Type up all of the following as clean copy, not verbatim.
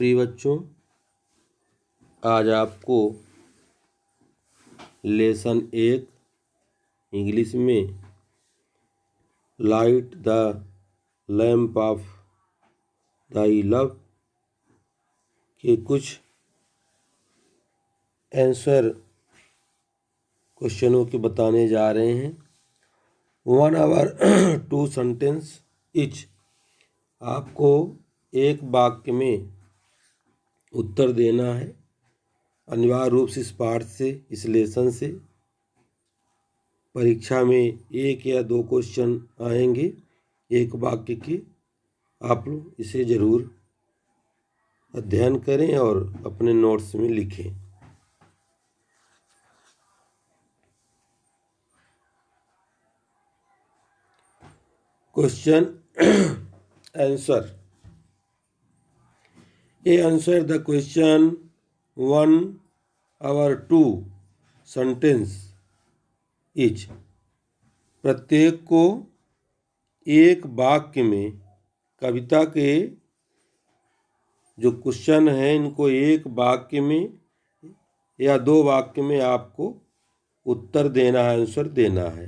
प्रिय बच्चों, आज आपको लेसन 1 इंग्लिश में light the lamp of thy love के कुछ आंसर क्वेश्चनों के बताने जा रहे हैं। 1 आवर 2 सेंटेंस इच। आपको एक वाक्य में उत्तर देना है, अनिवार्य रूप से इस पाठ से, इस लेसन से। परीक्षा में 1 या 2 क्वेश्चन आएंगे एक वाक्य के। आप लोग इसे ज़रूर अध्ययन करें और अपने नोट्स में लिखें। Question answer. A answer the question 1 hour 2 sentence each. प्रत्येक को एक वाक्य में, कविता के जो क्वेश्चन हैं इनको एक वाक्य में या 2 वाक्य में आपको उत्तर देना है, आंसर देना है।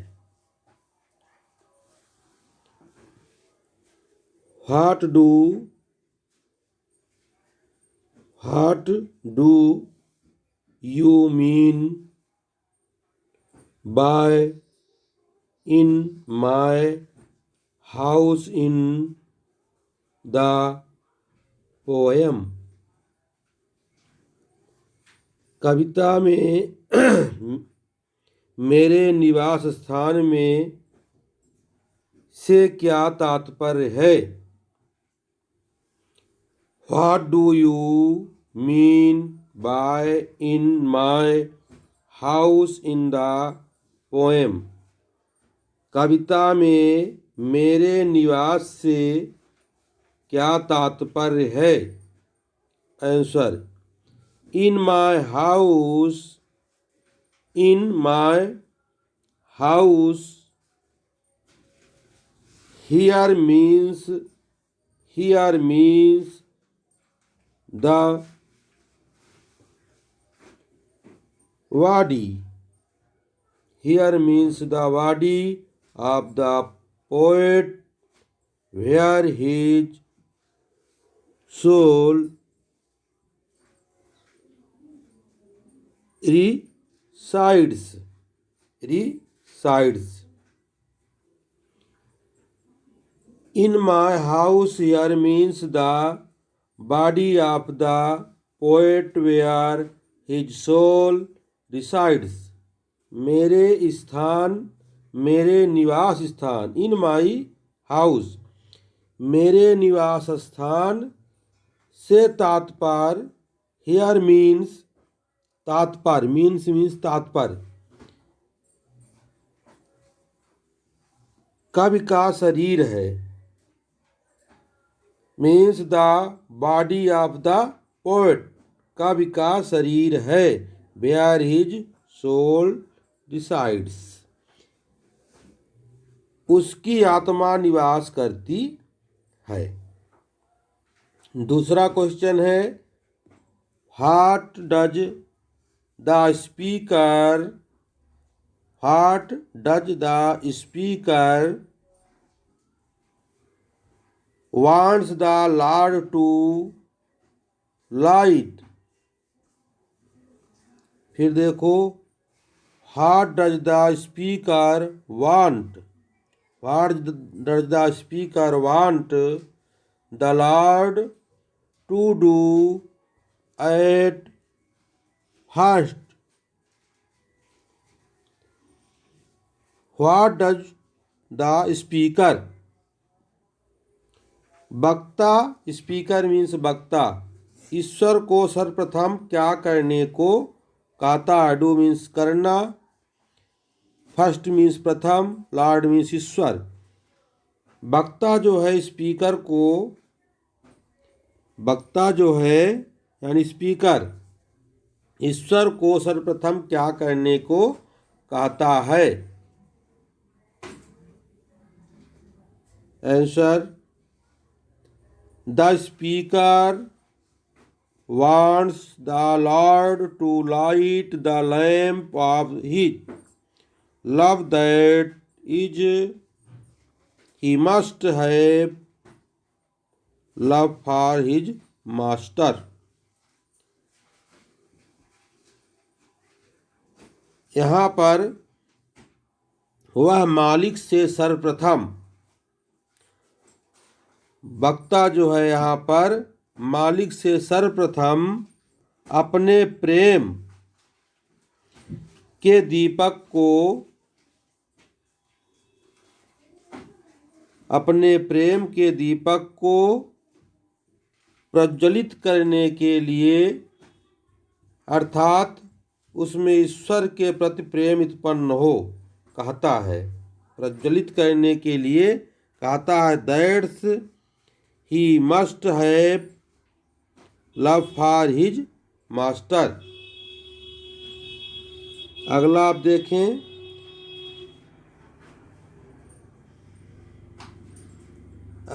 What do you mean by in my house in the poem? कविता में मेरे निवास स्थान में से क्या तात्पर्य है? What do you mean by in my house in the poem? कविता में मेरे निवास से क्या तात्पर्य है? Answer. In my house here means the body. Here means the body of the poet where his soul resides. In my house here means the body of the poet where his soul resides. मेरे स्थान, मेरे निवास स्थान, इन my house, मेरे निवास स्थान से तात्पर्य, हियर मीन्स तात्पर्य, मीन्स तात्पर्य, कवि का शरीर है। Means the body of the poet, कवि का शरीर है। वेयर हिज सोल रिसाइड्स, उसकी आत्मा निवास करती है। दूसरा क्वेश्चन है, what does the speaker wants the Lord to light? फिर देखो, what does the speaker want? What does the speaker want the Lord to do at first? What does the speaker, वक्ता, स्पीकर मीन्स वक्ता, ईश्वर को सर्वप्रथम क्या करने को कहता है? डू मीन्स करना, फर्स्ट मीन्स प्रथम, लॉर्ड मीन्स ईश्वर। वक्ता जो है स्पीकर को, वक्ता जो है यानी स्पीकर ईश्वर को सर्वप्रथम क्या करने को कहता है? Answer, the speaker wants the Lord to light the lamp of his love, that is, he must have love for his master. यहाँ पर वह मालिक से सर्वप्रथम, वक्ता जो है यहाँ पर मालिक से सर्वप्रथम अपने प्रेम के दीपक को, अपने प्रेम के दीपक को प्रज्वलित करने के लिए, अर्थात उसमें ईश्वर के प्रति प्रेम उत्पन्न हो, कहता है। प्रज्वलित करने के लिए कहता है, that's he must have love for his master. अगला आप देखें,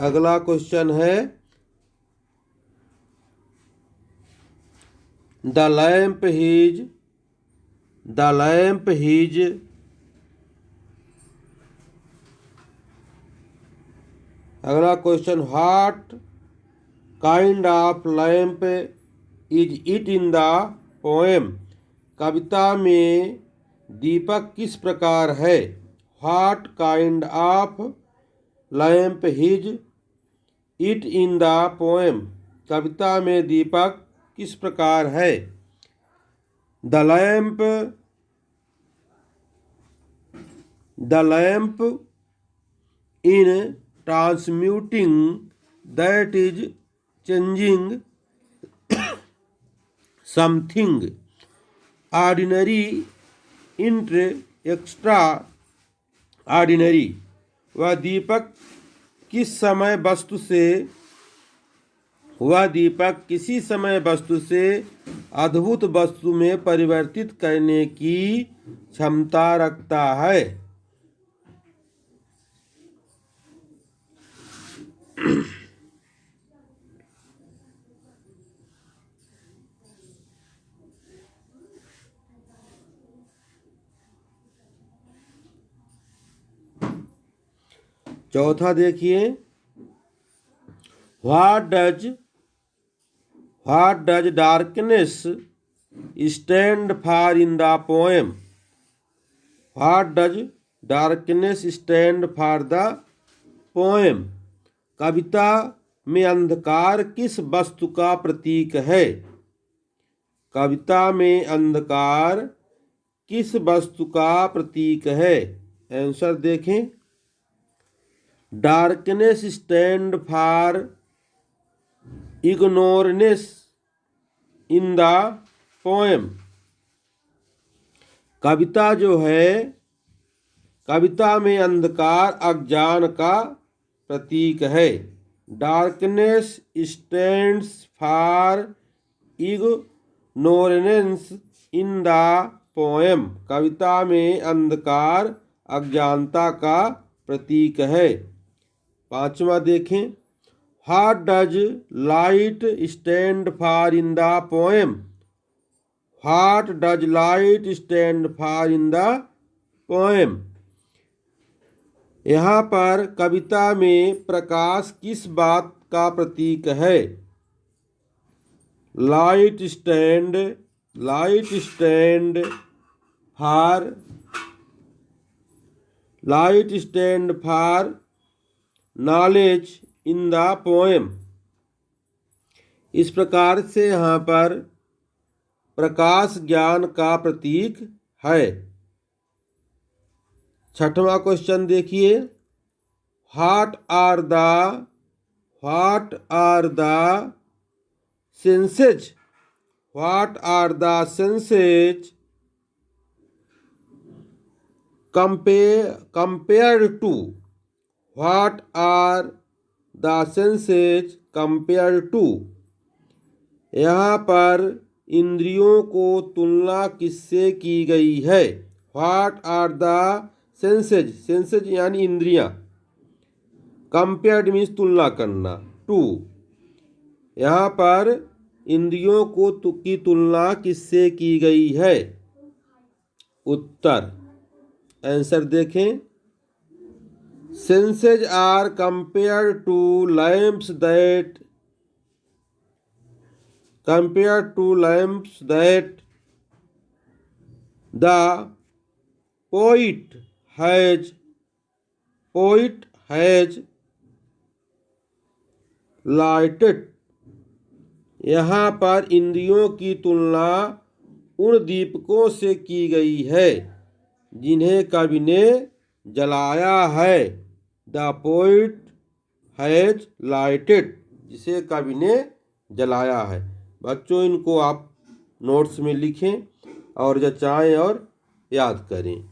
अगला क्वेश्चन है, द लैम्प हिज अगला question, what kind of lamp is it in the poem? कविता में दीपक किस प्रकार है? What kind of lamp is it in the poem? कविता में दीपक किस प्रकार है? The lamp in transmuting, that is, changing something ordinary into extraordinary। वह दीपक किसी समय वस्तु से अद्भुत वस्तु में परिवर्तित करने की क्षमता रखता है। चौथा देखिए, what does darkness stand for in the poem? What does darkness stand for the poem? कविता में अंधकार किस वस्तु का प्रतीक है? कविता में अंधकार किस वस्तु का प्रतीक है? आंसर देखें, darkness stand for ignorance in the poem. कविता जो है, कविता में अंधकार अज्ञान का प्रतीक है। Darkness stands for ignorance in the poem. कविता में अंधकार अज्ञानता का प्रतीक है। पांचवा देखें, what does light stand for in the poem? What does light stand for in the poem? यहाँ पर कविता में प्रकाश किस बात का प्रतीक है? Light stand for knowledge in the poem. इस प्रकार से यहाँ पर प्रकाश ज्ञान का प्रतीक है। छठवां क्वेश्चन देखिए, what are the senses compared to? What are the senses compared to? यहाँ पर इंद्रियों को तुलना किससे की गई है? What are the senses यानी इंद्रियां, compared मीन्स तुलना करना, to यहाँ पर इंद्रियों की तुलना किससे की गई है? उत्तर, आंसर देखें, senses are compared to lamps that the poet has lighted। यहाँ पर इंद्रियों की तुलना उन दीपकों से की गई है जिन्हें कवि ने जलाया है। द पोइट हैज लाइटेड, जिसे कवि ने जलाया है। बच्चों, इनको आप नोट्स में लिखें और जचाएं और याद करें।